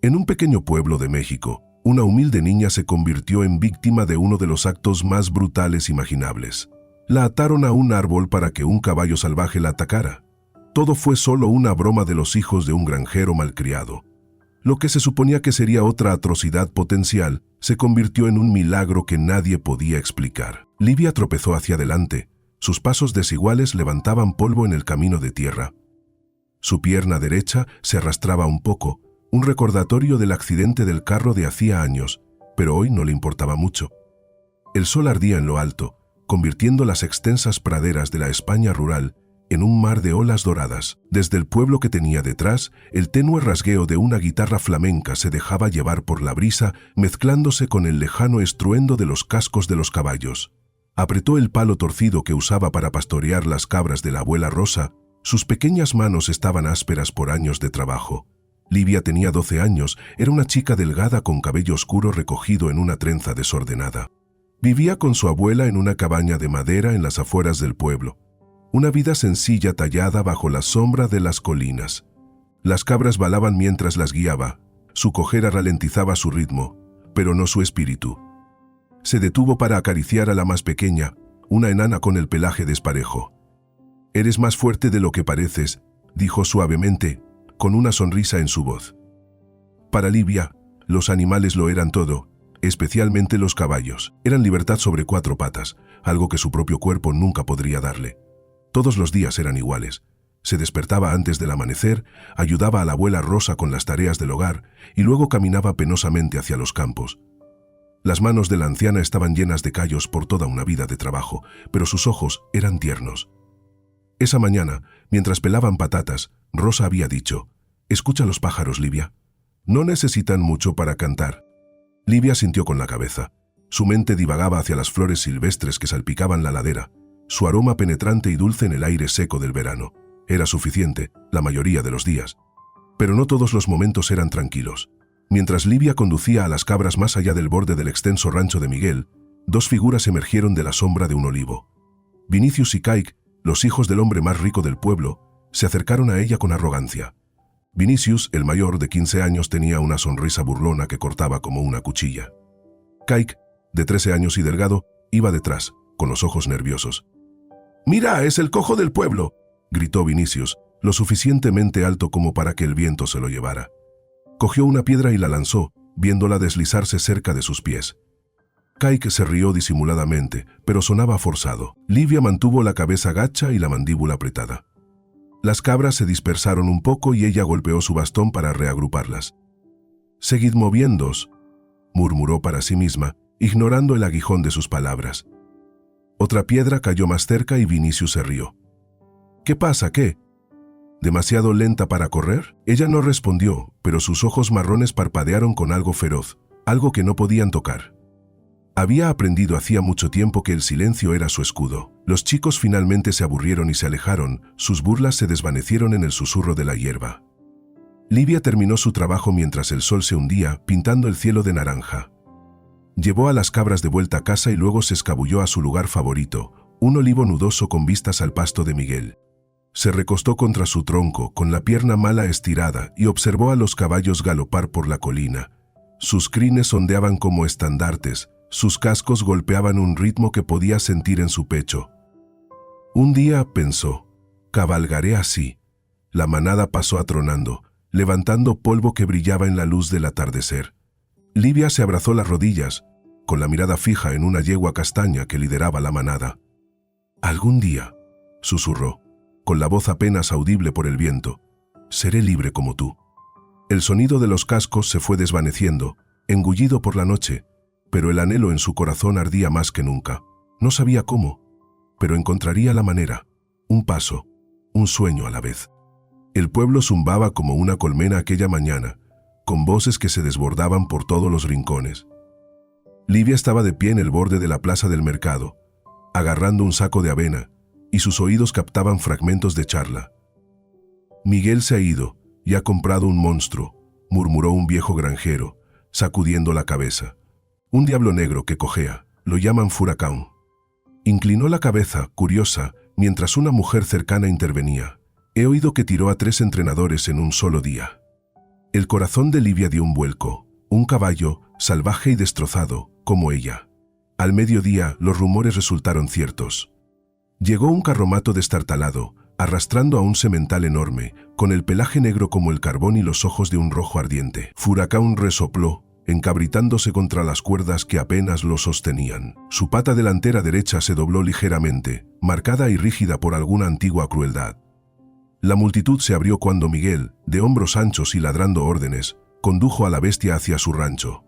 En un pequeño pueblo de México, una humilde niña se convirtió en víctima de uno de los actos más brutales imaginables. La ataron a un árbol para que un caballo salvaje la atacara. Todo fue solo una broma de los hijos de un granjero malcriado. Lo que se suponía que sería otra atrocidad potencial, se convirtió en un milagro que nadie podía explicar. Livia tropezó hacia adelante. Sus pasos desiguales levantaban polvo en el camino de tierra. Su pierna derecha se arrastraba un poco, un recordatorio del accidente del carro de hacía años, pero hoy no le importaba mucho. El sol ardía en lo alto, convirtiendo las extensas praderas de la España rural en un mar de olas doradas. Desde el pueblo que tenía detrás, el tenue rasgueo de una guitarra flamenca se dejaba llevar por la brisa, mezclándose con el lejano estruendo de los cascos de los caballos. Apretó el palo torcido que usaba para pastorear las cabras de la abuela Rosa. Sus pequeñas manos estaban ásperas por años de trabajo. Livia tenía 12 años, era una chica delgada con cabello oscuro recogido en una trenza desordenada. Vivía con su abuela en una cabaña de madera en las afueras del pueblo. Una vida sencilla tallada bajo la sombra de las colinas. Las cabras balaban mientras las guiaba. Su cojera ralentizaba su ritmo, pero no su espíritu. Se detuvo para acariciar a la más pequeña, una enana con el pelaje desparejo. «Eres más fuerte de lo que pareces», dijo suavemente, con una sonrisa en su voz. Para Livia, los animales lo eran todo, especialmente los caballos. Eran libertad sobre 4 patas, algo que su propio cuerpo nunca podría darle. Todos los días eran iguales. Se despertaba antes del amanecer, ayudaba a la abuela Rosa con las tareas del hogar y luego caminaba penosamente hacia los campos. Las manos de la anciana estaban llenas de callos por toda una vida de trabajo, pero sus ojos eran tiernos. Esa mañana, mientras pelaban patatas, Rosa había dicho: «Escucha los pájaros, Livia. No necesitan mucho para cantar». Livia sintió con la cabeza. Su mente divagaba hacia las flores silvestres que salpicaban la ladera, su aroma penetrante y dulce en el aire seco del verano. Era suficiente, la mayoría de los días. Pero no todos los momentos eran tranquilos. Mientras Livia conducía a las cabras más allá del borde del extenso rancho de Miguel, 2 figuras emergieron de la sombra de un olivo. Vinicius y Kaik, los hijos del hombre más rico del pueblo, se acercaron a ella con arrogancia. Vinicius, el mayor de 15 años, tenía una sonrisa burlona que cortaba como una cuchilla. Kaik, de 13 años y delgado, iba detrás, con los ojos nerviosos. «¡Mira, es el cojo del pueblo!», gritó Vinicius, lo suficientemente alto como para que el viento se lo llevara. Cogió una piedra y la lanzó, viéndola deslizarse cerca de sus pies. Kaik se rió disimuladamente, pero sonaba forzado. Livia mantuvo la cabeza gacha y la mandíbula apretada. Las cabras se dispersaron un poco y ella golpeó su bastón para reagruparlas. «Seguid moviéndoos», murmuró para sí misma, ignorando el aguijón de sus palabras. Otra piedra cayó más cerca y Vinicius se rió. «¿Qué pasa, qué? ¿Demasiado lenta para correr?». Ella no respondió, pero sus ojos marrones parpadearon con algo feroz, algo que no podían tocar. Había aprendido hacía mucho tiempo que el silencio era su escudo. Los chicos finalmente se aburrieron y se alejaron, sus burlas se desvanecieron en el susurro de la hierba. Livia terminó su trabajo mientras el sol se hundía, pintando el cielo de naranja. Llevó a las cabras de vuelta a casa y luego se escabulló a su lugar favorito, un olivo nudoso con vistas al pasto de Miguel. Se recostó contra su tronco, con la pierna mala estirada, y observó a los caballos galopar por la colina. Sus crines ondeaban como estandartes, sus cascos golpeaban un ritmo que podía sentir en su pecho. Un día pensó: «Cabalgaré así». La manada pasó atronando, levantando polvo que brillaba en la luz del atardecer. Livia se abrazó las rodillas, con la mirada fija en una yegua castaña que lideraba la manada. «Algún día», susurró, con la voz apenas audible por el viento, «seré libre como tú». El sonido de los cascos se fue desvaneciendo, engullido por la noche, pero el anhelo en su corazón ardía más que nunca. No sabía cómo, pero encontraría la manera, un paso, un sueño a la vez. El pueblo zumbaba como una colmena aquella mañana, con voces que se desbordaban por todos los rincones. Livia estaba de pie en el borde de la plaza del mercado, agarrando un saco de avena, y sus oídos captaban fragmentos de charla. «Miguel se ha ido y ha comprado un monstruo», murmuró un viejo granjero, sacudiendo la cabeza. «Un diablo negro que cojea, lo llaman furacán». Inclinó la cabeza, curiosa, mientras una mujer cercana intervenía. «He oído que tiró a 3 entrenadores en un solo día». El corazón de Livia dio un vuelco. Un caballo, salvaje y destrozado, como ella. Al mediodía, los rumores resultaron ciertos. Llegó un carromato destartalado, arrastrando a un semental enorme, con el pelaje negro como el carbón y los ojos de un rojo ardiente. Furacán resopló, encabritándose contra las cuerdas que apenas lo sostenían. Su pata delantera derecha se dobló ligeramente, marcada y rígida por alguna antigua crueldad. La multitud se abrió cuando Miguel, de hombros anchos y ladrando órdenes, condujo a la bestia hacia su rancho.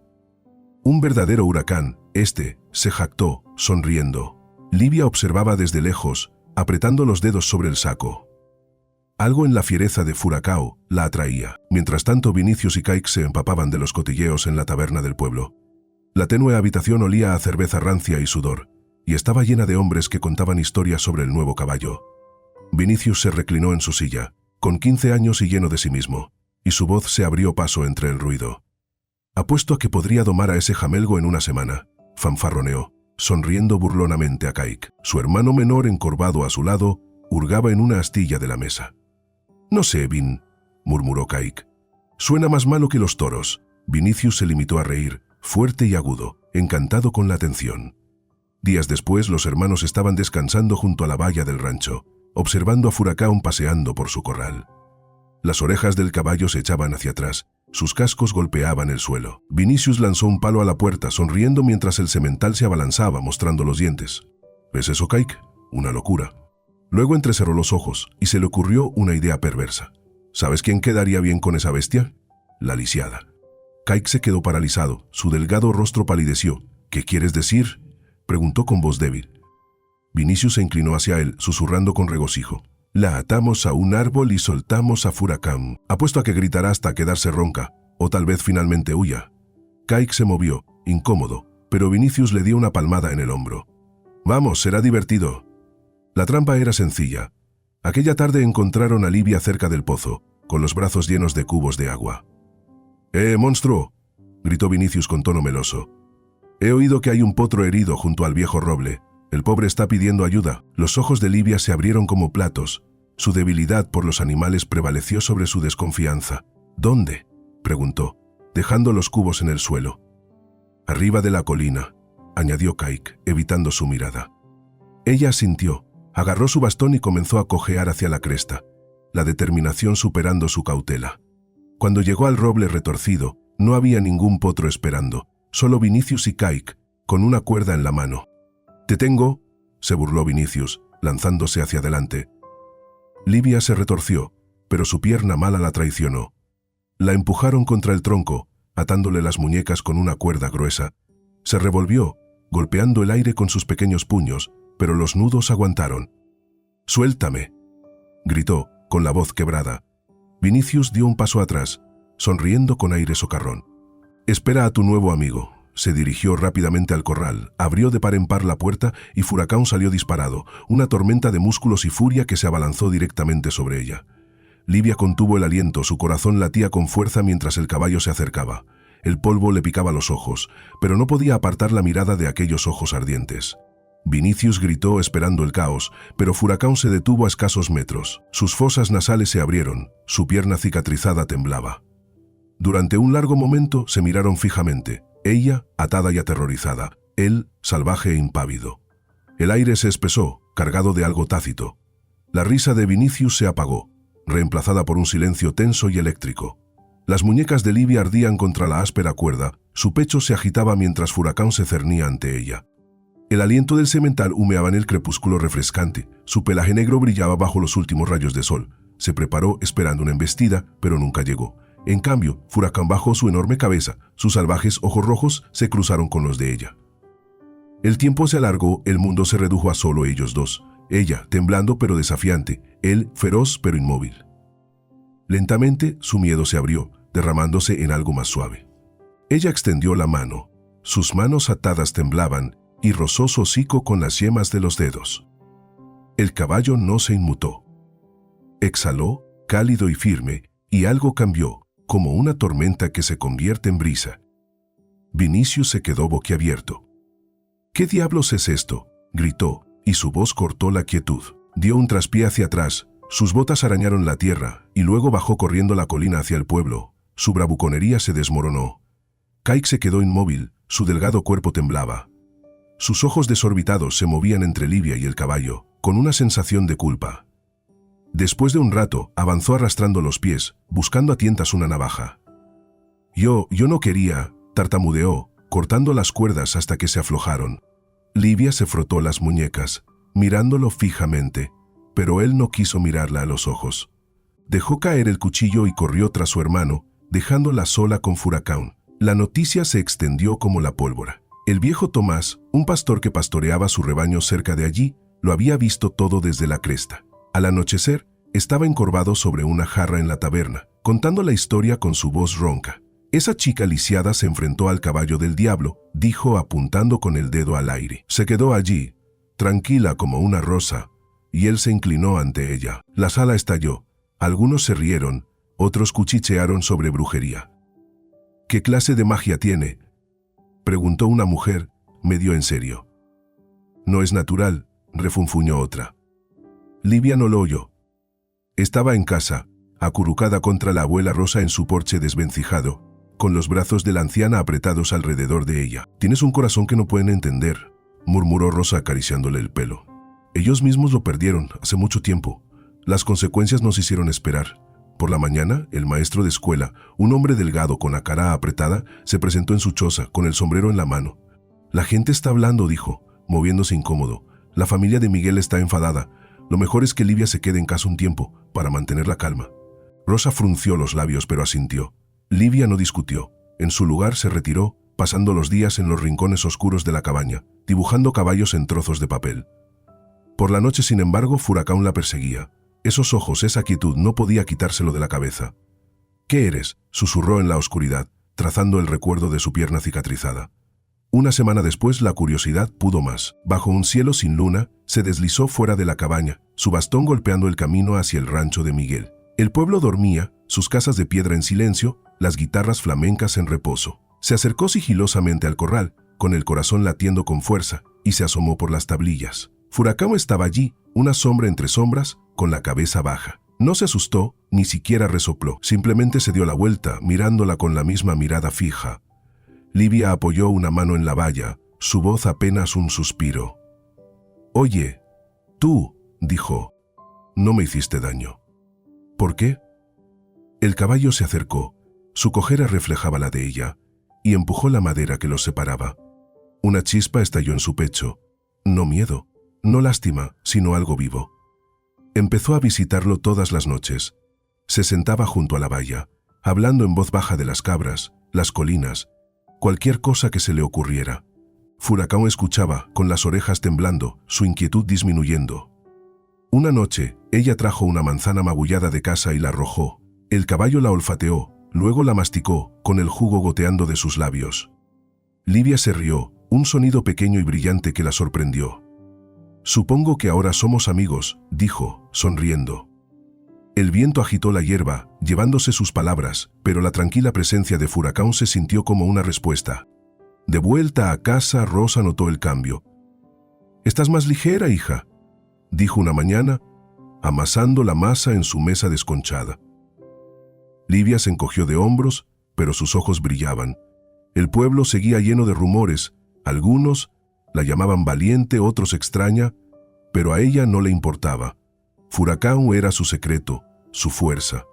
Un verdadero huracán, se jactó, sonriendo. Livia observaba desde lejos, apretando los dedos sobre el saco. Algo en la fiereza de Furacao la atraía. Mientras tanto, Vinicius y Kike se empapaban de los cotilleos en la taberna del pueblo. La tenue habitación olía a cerveza rancia y sudor, y estaba llena de hombres que contaban historias sobre el nuevo caballo. Vinicius se reclinó en su silla, con 15 años y lleno de sí mismo, y su voz se abrió paso entre el ruido. «Apuesto a que podría domar a ese jamelgo en una semana», fanfarroneó, sonriendo burlonamente a Kike. Su hermano menor, encorvado a su lado, hurgaba en una astilla de la mesa. «No sé, Vin», murmuró Kike. «Suena más malo que los toros». Vinicius se limitó a reír, fuerte y agudo, encantado con la atención. Días después, los hermanos estaban descansando junto a la valla del rancho, observando a Furacán paseando por su corral. Las orejas del caballo se echaban hacia atrás, sus cascos golpeaban el suelo. Vinicius lanzó un palo a la puerta, sonriendo mientras el semental se abalanzaba, mostrando los dientes. ¿Ves eso, Kike? Una locura. Luego entrecerró los ojos y se le ocurrió una idea perversa. ¿Sabes quién quedaría bien con esa bestia? La lisiada. Kike se quedó paralizado, su delgado rostro palideció. ¿Qué quieres decir?, preguntó con voz débil. Vinicius se inclinó hacia él, susurrando con regocijo. La atamos a un árbol y soltamos a Furacán. Apuesto a que gritará hasta quedarse ronca, o tal vez finalmente huya. Kike se movió, incómodo, pero Vinicius le dio una palmada en el hombro. Vamos, será divertido. La trampa era sencilla. Aquella tarde encontraron a Livia cerca del pozo, con los brazos llenos de cubos de agua. Monstruo!, gritó Vinicius con tono meloso. He oído que hay un potro herido junto al viejo roble. El pobre está pidiendo ayuda. Los ojos de Livia se abrieron como platos. Su debilidad por los animales prevaleció sobre su desconfianza. ¿Dónde?, preguntó, dejando los cubos en el suelo. Arriba de la colina, añadió Kike, evitando su mirada. Ella asintió, agarró su bastón y comenzó a cojear hacia la cresta, la determinación superando su cautela. Cuando llegó al roble retorcido, no había ningún potro esperando, solo Vinicius y Kike, con una cuerda en la mano. «Te tengo», se burló Vinicius, lanzándose hacia adelante. Livia se retorció, pero su pierna mala la traicionó. La empujaron contra el tronco, atándole las muñecas con una cuerda gruesa. Se revolvió, golpeando el aire con sus pequeños puños, pero los nudos aguantaron. «¡Suéltame!», gritó, con la voz quebrada. Vinicius dio un paso atrás, sonriendo con aire socarrón. «Espera a tu nuevo amigo». Se dirigió rápidamente al corral, abrió de par en par la puerta y Furacán salió disparado, una tormenta de músculos y furia que se abalanzó directamente sobre ella. Livia contuvo el aliento, su corazón latía con fuerza mientras el caballo se acercaba. El polvo le picaba los ojos, pero no podía apartar la mirada de aquellos ojos ardientes. Vinicius gritó esperando el caos, pero Furacán se detuvo a escasos metros. Sus fosas nasales se abrieron, su pierna cicatrizada temblaba. Durante un largo momento se miraron fijamente. Ella, atada y aterrorizada, él, salvaje e impávido. El aire se espesó, cargado de algo tácito. La risa de Vinicius se apagó, reemplazada por un silencio tenso y eléctrico. Las muñecas de Livia ardían contra la áspera cuerda, su pecho se agitaba mientras Furacán se cernía ante ella. El aliento del semental humeaba en el crepúsculo refrescante, su pelaje negro brillaba bajo los últimos rayos de sol. Se preparó esperando una embestida, pero nunca llegó. En cambio, Furacán bajó su enorme cabeza, sus salvajes ojos rojos se cruzaron con los de ella. El tiempo se alargó, el mundo se redujo a solo ellos dos, ella temblando pero desafiante, él feroz pero inmóvil. Lentamente su miedo se abrió, derramándose en algo más suave. Ella extendió la mano, sus manos atadas temblaban y rozó su hocico con las yemas de los dedos. El caballo no se inmutó. Exhaló, cálido y firme, y algo cambió, como una tormenta que se convierte en brisa. Vinicius se quedó boquiabierto. «¿Qué diablos es esto?», gritó, y su voz cortó la quietud. Dio un traspié hacia atrás, sus botas arañaron la tierra, y luego bajó corriendo la colina hacia el pueblo, su bravuconería se desmoronó. Kaik se quedó inmóvil, su delgado cuerpo temblaba. Sus ojos desorbitados se movían entre Livia y el caballo, con una sensación de culpa. Después de un rato, avanzó arrastrando los pies, buscando a tientas una navaja. Yo no quería, tartamudeó, cortando las cuerdas hasta que se aflojaron. Livia se frotó las muñecas, mirándolo fijamente, pero él no quiso mirarla a los ojos. Dejó caer el cuchillo y corrió tras su hermano, dejándola sola con Furacán. La noticia se extendió como la pólvora. El viejo Tomás, un pastor que pastoreaba su rebaño cerca de allí, lo había visto todo desde la cresta. Al anochecer, estaba encorvado sobre una jarra en la taberna, contando la historia con su voz ronca. Esa chica lisiada se enfrentó al caballo del diablo, dijo apuntando con el dedo al aire. Se quedó allí, tranquila como una rosa, y él se inclinó ante ella. La sala estalló. Algunos se rieron, otros cuchichearon sobre brujería. ¿Qué clase de magia tiene?, preguntó una mujer, medio en serio. No es natural, refunfuñó otra. Livia no lo oyó. Estaba en casa, acurrucada contra la abuela Rosa en su porche desvencijado, con los brazos de la anciana apretados alrededor de ella. Tienes un corazón que no pueden entender, murmuró Rosa acariciándole el pelo. Ellos mismos lo perdieron hace mucho tiempo. Las consecuencias nos hicieron esperar. Por la mañana, el maestro de escuela, un hombre delgado con la cara apretada, se presentó en su choza, con el sombrero en la mano. La gente está hablando, dijo, moviéndose incómodo. La familia de Miguel está enfadada. Lo mejor es que Livia se quede en casa un tiempo, para mantener la calma. Rosa frunció los labios, pero asintió. Livia no discutió. En su lugar se retiró, pasando los días en los rincones oscuros de la cabaña, dibujando caballos en trozos de papel. Por la noche, sin embargo, Furacán la perseguía. Esos ojos, esa quietud, no podía quitárselo de la cabeza. ¿Qué eres?, susurró en la oscuridad, trazando el recuerdo de su pierna cicatrizada. Una semana después, la curiosidad pudo más. Bajo un cielo sin luna, se deslizó fuera de la cabaña, su bastón golpeando el camino hacia el rancho de Miguel. El pueblo dormía, sus casas de piedra en silencio, las guitarras flamencas en reposo. Se acercó sigilosamente al corral, con el corazón latiendo con fuerza, y se asomó por las tablillas. Furacán estaba allí, una sombra entre sombras, con la cabeza baja. No se asustó, ni siquiera resopló, simplemente se dio la vuelta, mirándola con la misma mirada fija. Livia apoyó una mano en la valla, su voz apenas un suspiro. «Oye, tú», dijo, «no me hiciste daño». «¿Por qué?». El caballo se acercó, su cojera reflejaba la de ella, y empujó la madera que los separaba. Una chispa estalló en su pecho. No miedo, no lástima, sino algo vivo. Empezó a visitarlo todas las noches. Se sentaba junto a la valla, hablando en voz baja de las cabras, las colinas, cualquier cosa que se le ocurriera. Furacán escuchaba, con las orejas temblando, su inquietud disminuyendo. Una noche, ella trajo una manzana magullada de casa y la arrojó. El caballo la olfateó, luego la masticó, con el jugo goteando de sus labios. Livia se rió, un sonido pequeño y brillante que la sorprendió. «Supongo que ahora somos amigos», dijo, sonriendo. El viento agitó la hierba, llevándose sus palabras, pero la tranquila presencia de Furacán se sintió como una respuesta. De vuelta a casa, Rosa notó el cambio. «Estás más ligera, hija», dijo una mañana, amasando la masa en su mesa desconchada. Livia se encogió de hombros, pero sus ojos brillaban. El pueblo seguía lleno de rumores, algunos la llamaban valiente, otros extraña, pero a ella no le importaba. Furacán era su secreto, su fuerza.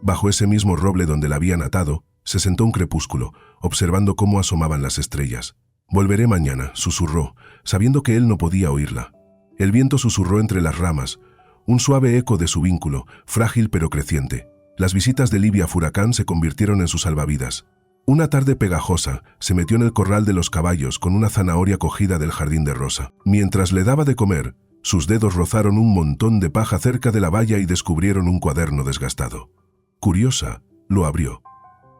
Bajo ese mismo roble donde la habían atado, se sentó un crepúsculo, observando cómo asomaban las estrellas. «Volveré mañana», susurró, sabiendo que él no podía oírla. El viento susurró entre las ramas, un suave eco de su vínculo, frágil pero creciente. Las visitas de Livia a Furacán se convirtieron en sus salvavidas. Una tarde pegajosa, se metió en el corral de los caballos con una zanahoria cogida del jardín de Rosa. Mientras le daba de comer, sus dedos rozaron un montón de paja cerca de la valla y descubrieron un cuaderno desgastado. Curiosa, lo abrió.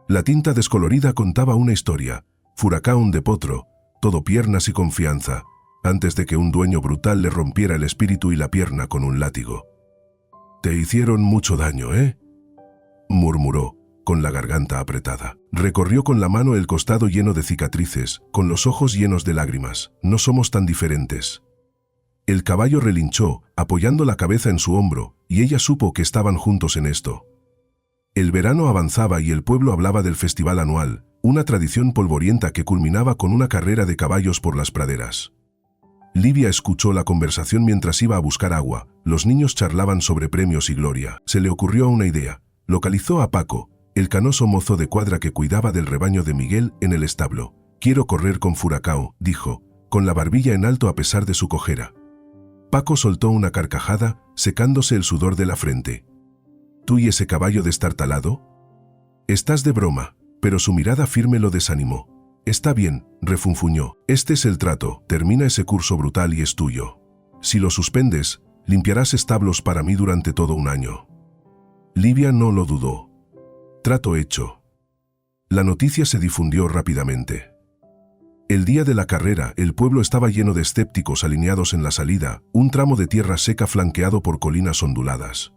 La tinta descolorida contaba una historia. Furacán de potro, todo piernas y confianza, antes de que un dueño brutal le rompiera el espíritu y la pierna con un látigo. «Te hicieron mucho daño, ¿eh?», murmuró, con la garganta apretada. Recorrió con la mano el costado lleno de cicatrices, con los ojos llenos de lágrimas. «No somos tan diferentes». El caballo relinchó, apoyando la cabeza en su hombro, y ella supo que estaban juntos en esto. El verano avanzaba y el pueblo hablaba del festival anual, una tradición polvorienta que culminaba con una carrera de caballos por las praderas. Livia escuchó la conversación mientras iba a buscar agua. Los niños charlaban sobre premios y gloria. Se le ocurrió una idea. Localizó a Paco, el canoso mozo de cuadra que cuidaba del rebaño de Miguel en el establo. «Quiero correr con Furacão», dijo, con la barbilla en alto a pesar de su cojera. Paco soltó una carcajada, secándose el sudor de la frente. «¿Tú y ese caballo destartalado?» «Estás de broma», pero su mirada firme lo desanimó. «Está bien», refunfuñó. «Este es el trato. Termina ese curso brutal y es tuyo. Si lo suspendes, limpiarás establos para mí durante todo un año». Livia no lo dudó. Trato hecho. La noticia se difundió rápidamente. El día de la carrera, el pueblo estaba lleno de escépticos alineados en la salida, un tramo de tierra seca flanqueado por colinas onduladas.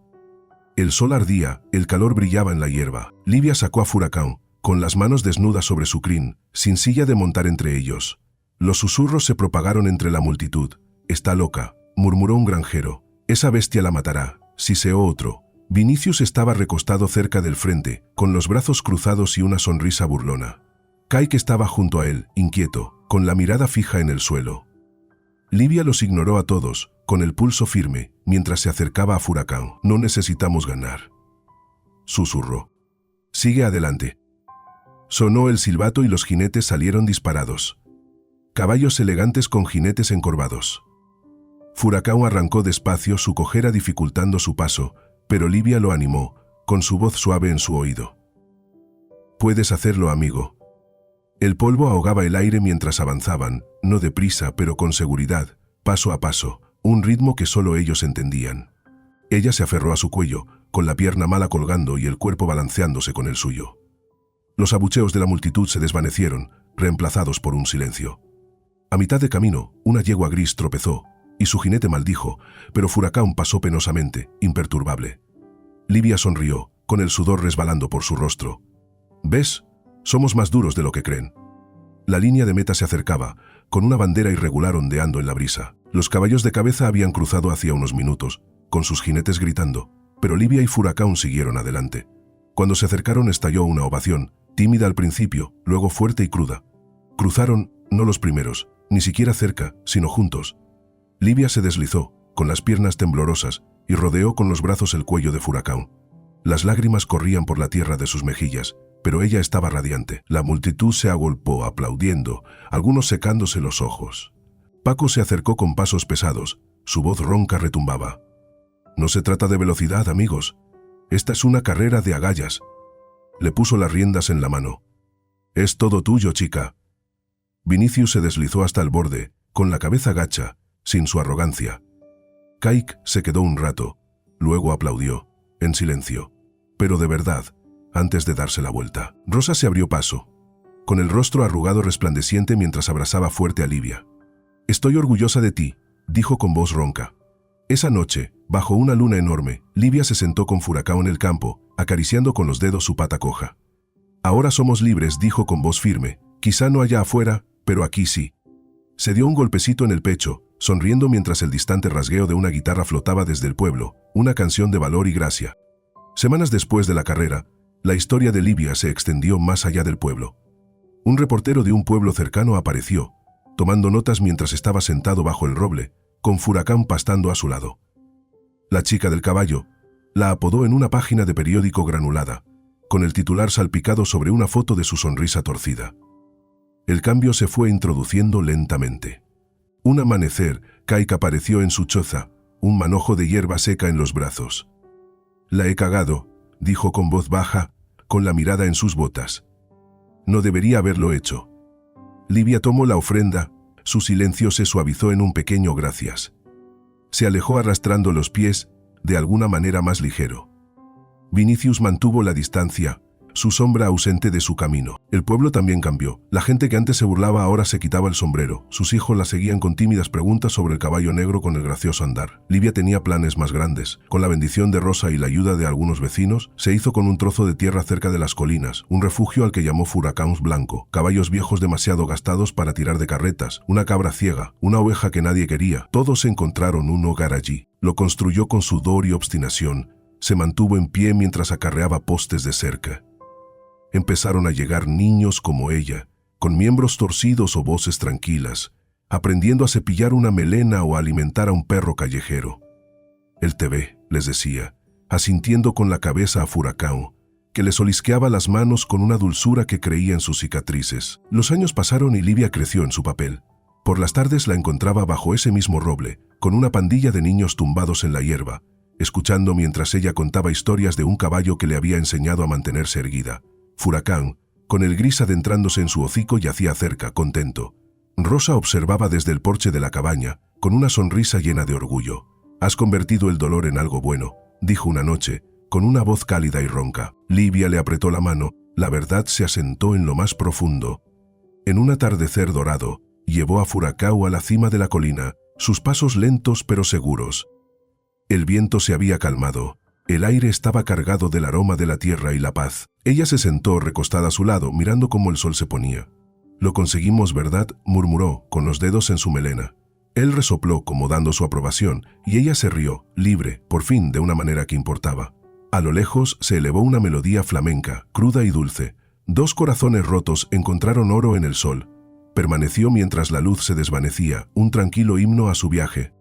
El sol ardía, el calor brillaba en la hierba. Livia sacó a Furacão, con las manos desnudas sobre su crin, sin silla de montar entre ellos. Los susurros se propagaron entre la multitud. «Está loca», murmuró un granjero. «Esa bestia la matará», siseó otro. Vinicius estaba recostado cerca del frente, con los brazos cruzados y una sonrisa burlona. Kaique estaba junto a él, inquieto, con la mirada fija en el suelo. Livia los ignoró a todos, con el pulso firme, mientras se acercaba a Furacão. «No necesitamos ganar», susurró. «Sigue adelante». Sonó el silbato y los jinetes salieron disparados. Caballos elegantes con jinetes encorvados. Furacão arrancó despacio, su cojera dificultando su paso, pero Livia lo animó, con su voz suave en su oído. «Puedes hacerlo, amigo». El polvo ahogaba el aire mientras avanzaban, no deprisa, pero con seguridad, paso a paso, un ritmo que solo ellos entendían. Ella se aferró a su cuello, con la pierna mala colgando y el cuerpo balanceándose con el suyo. Los abucheos de la multitud se desvanecieron, reemplazados por un silencio. A mitad de camino, una yegua gris tropezó, y su jinete maldijo, pero Furacão pasó penosamente, imperturbable. Livia sonrió, con el sudor resbalando por su rostro. «¿Ves? Somos más duros de lo que creen». La línea de meta se acercaba, con una bandera irregular ondeando en la brisa. Los caballos de cabeza habían cruzado hacía unos minutos, con sus jinetes gritando, pero Livia y Furacão siguieron adelante. Cuando se acercaron estalló una ovación, tímida al principio, luego fuerte y cruda. Cruzaron, no los primeros, ni siquiera cerca, sino juntos. Livia se deslizó, con las piernas temblorosas, y rodeó con los brazos el cuello de Furacão. Las lágrimas corrían por la tierra de sus mejillas, pero ella estaba radiante. La multitud se agolpó, aplaudiendo, algunos secándose los ojos. Paco se acercó con pasos pesados, su voz ronca retumbaba. «No se trata de velocidad, amigos. Esta es una carrera de agallas». Le puso las riendas en la mano. «Es todo tuyo, chica». Vinicius se deslizó hasta el borde, con la cabeza gacha, sin su arrogancia. Kaique se quedó un rato, luego aplaudió, en silencio, pero de verdad, antes de darse la vuelta. Rosa se abrió paso, con el rostro arrugado resplandeciente mientras abrazaba fuerte a Livia. «Estoy orgullosa de ti», dijo con voz ronca. Esa noche, bajo una luna enorme, Livia se sentó con Furacão en el campo, acariciando con los dedos su pata coja. «Ahora somos libres», dijo con voz firme. «Quizá no allá afuera, pero aquí sí». Se dio un golpecito en el pecho, sonriendo mientras el distante rasgueo de una guitarra flotaba desde el pueblo, una canción de valor y gracia. Semanas después de la carrera, la historia de Livia se extendió más allá del pueblo. Un reportero de un pueblo cercano apareció, tomando notas mientras estaba sentado bajo el roble, con Furacão pastando a su lado. La chica del caballo la apodó en una página de periódico granulada, con el titular salpicado sobre una foto de su sonrisa torcida. El cambio se fue introduciendo lentamente. Un amanecer, Kaique apareció en su choza, un manojo de hierba seca en los brazos. «La he cagado», dijo con voz baja, con la mirada en sus botas. «No debería haberlo hecho». Livia tomó la ofrenda, su silencio se suavizó en un pequeño gracias. Se alejó arrastrando los pies, de alguna manera más ligero. Vinicius mantuvo la distancia, su sombra ausente de su camino. El pueblo también cambió. La gente que antes se burlaba ahora se quitaba el sombrero. Sus hijos la seguían con tímidas preguntas sobre el caballo negro con el gracioso andar. Livia tenía planes más grandes. Con la bendición de Rosa y la ayuda de algunos vecinos, se hizo con un trozo de tierra cerca de las colinas, un refugio al que llamó Furacão Blanco, caballos viejos demasiado gastados para tirar de carretas, una cabra ciega, una oveja que nadie quería. Todos encontraron un hogar allí. Lo construyó con sudor y obstinación, se mantuvo en pie mientras acarreaba postes de cerca. Empezaron a llegar niños como ella, con miembros torcidos o voces tranquilas, aprendiendo a cepillar una melena o a alimentar a un perro callejero. «Él te ve», les decía, asintiendo con la cabeza a Furacão, que le solisqueaba las manos con una dulzura que creía en sus cicatrices. Los años pasaron y Livia creció en su papel. Por las tardes la encontraba bajo ese mismo roble, con una pandilla de niños tumbados en la hierba, escuchando mientras ella contaba historias de un caballo que le había enseñado a mantenerse erguida. Furacão, con el gris adentrándose en su hocico, yacía cerca, contento. Rosa observaba desde el porche de la cabaña, con una sonrisa llena de orgullo. «Has convertido el dolor en algo bueno», dijo una noche, con una voz cálida y ronca. Livia le apretó la mano, la verdad se asentó en lo más profundo. En un atardecer dorado, llevó a Furacão a la cima de la colina, sus pasos lentos pero seguros. El viento se había calmado, el aire estaba cargado del aroma de la tierra y la paz. Ella se sentó recostada a su lado, mirando cómo el sol se ponía. «Lo conseguimos, ¿verdad?», murmuró, con los dedos en su melena. Él resopló como dando su aprobación, y ella se rió, libre, por fin, de una manera que importaba. A lo lejos se elevó una melodía flamenca, cruda y dulce. Dos corazones rotos encontraron oro en el sol. Permaneció mientras la luz se desvanecía, un tranquilo himno a su viaje.